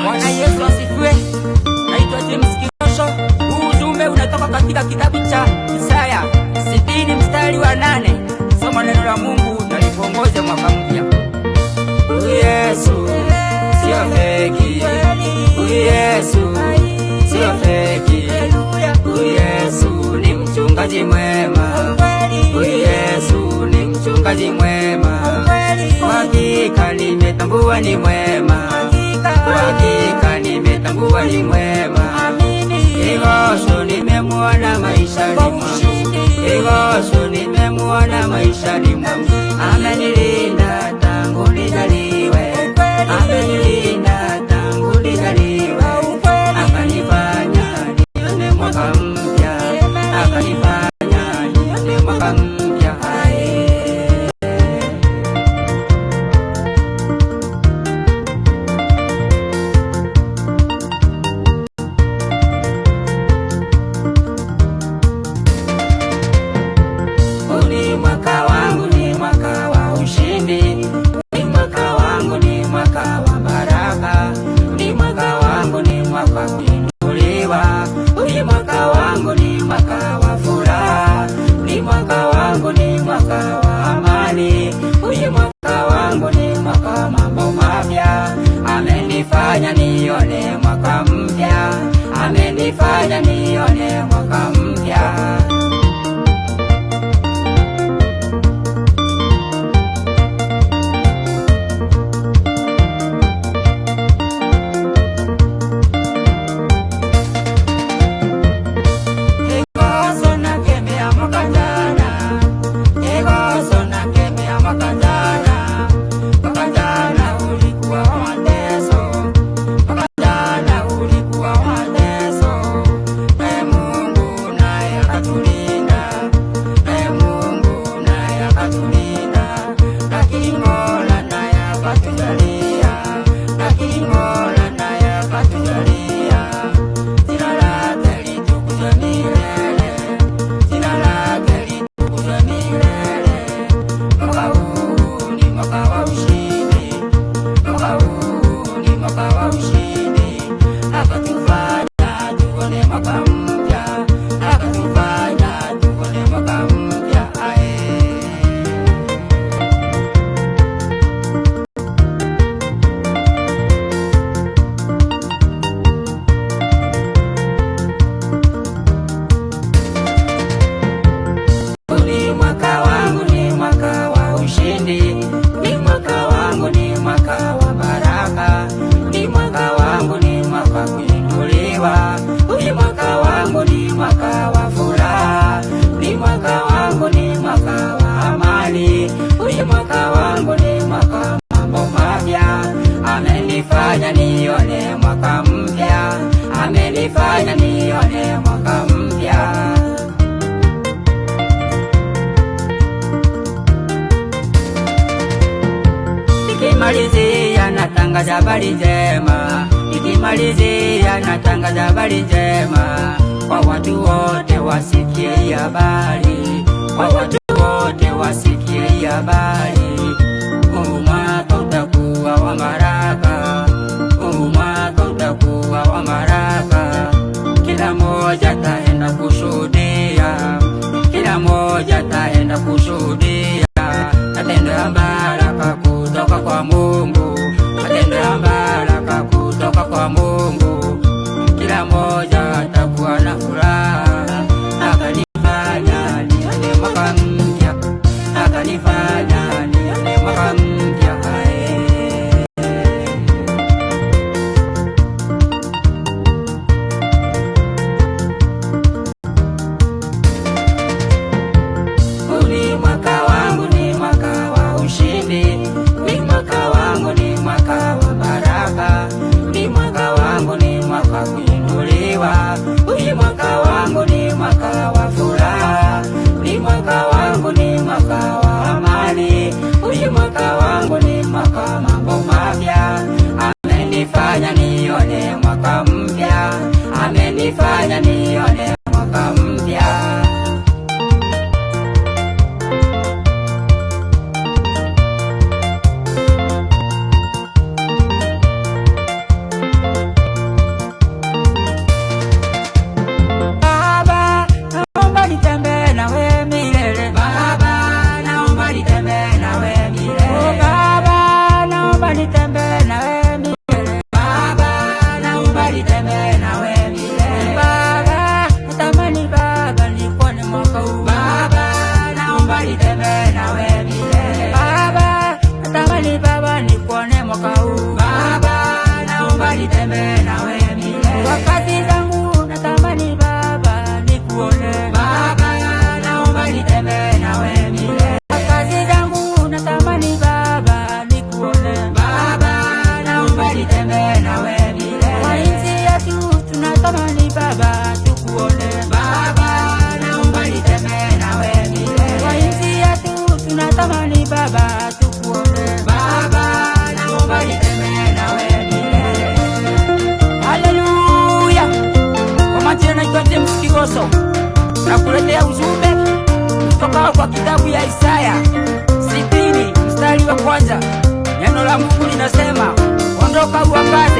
Bwana Yesu asifiwe. Naitwa James Kirosho. Huu ujumbe unatoka katika kitabu cha Isaya 60 mstari wa 8. Soma neno la Mungu na lituongoze mwaka mpya. Yesu sio feki. Yesu sio feki. Yesu ni mchungaji mwema. Yesu ni mchungaji mwema. Hakika nimetambua ni mwema. Hakika nimetambua ni mwema. Kirosho nimemuona maishani mwangu. Kirosho nimemuona maishani mwangu. Amenilinda tangu nizaliwe. Amenilinda tangu nizaliwe. Akanifanya nione mwaka mpya. Akanifanya nione mwaka mpya. Ni mwaka wangu, ni mwaka wa ushindi. Ni mwaka wangu, ni mwaka wa baraka. Ni mwaka wangu, ni mwaka kuinuliwa. Ni mwaka wangu, ni mwaka wa furaha. Ni mwaka wangu, ni mwaka wa amani. Ni mwaka wangu, ni mwaka mambo mapya. Amenifanya nione mwaka mpya. Amenifanya nione mwaka mpya. Ni mwaka wangu, ni mwaka wa furaha. Ni mwaka wangu, ni mwaka wa amani. Ni mwaka wangu, ni mwaka mambo mapya. Amenifanya nione mwaka mpya. Amenifanya nione mwaka mpya. Nikimalizia natangaza habari njema. Nikimalizia natangaza habari njema. Kwa watu wote wasikie hii habari. Kwa watu wote wasikie hii habari. Huu mwaka utakuwa wa baraka. Huu mwaka utakuwa wa baraka. Kila moja taenda kushuhudia. Kila moja taenda kushuhudia. Matendo ya baraka kutoka kwa Mungu. Matendo ya baraka kutoka kwa Mungu. Kila moja atakuwa na furaha. Akanifanya nione mwaka mpya. Akanifanya nione mwaka mpya. ukaondoka uangaze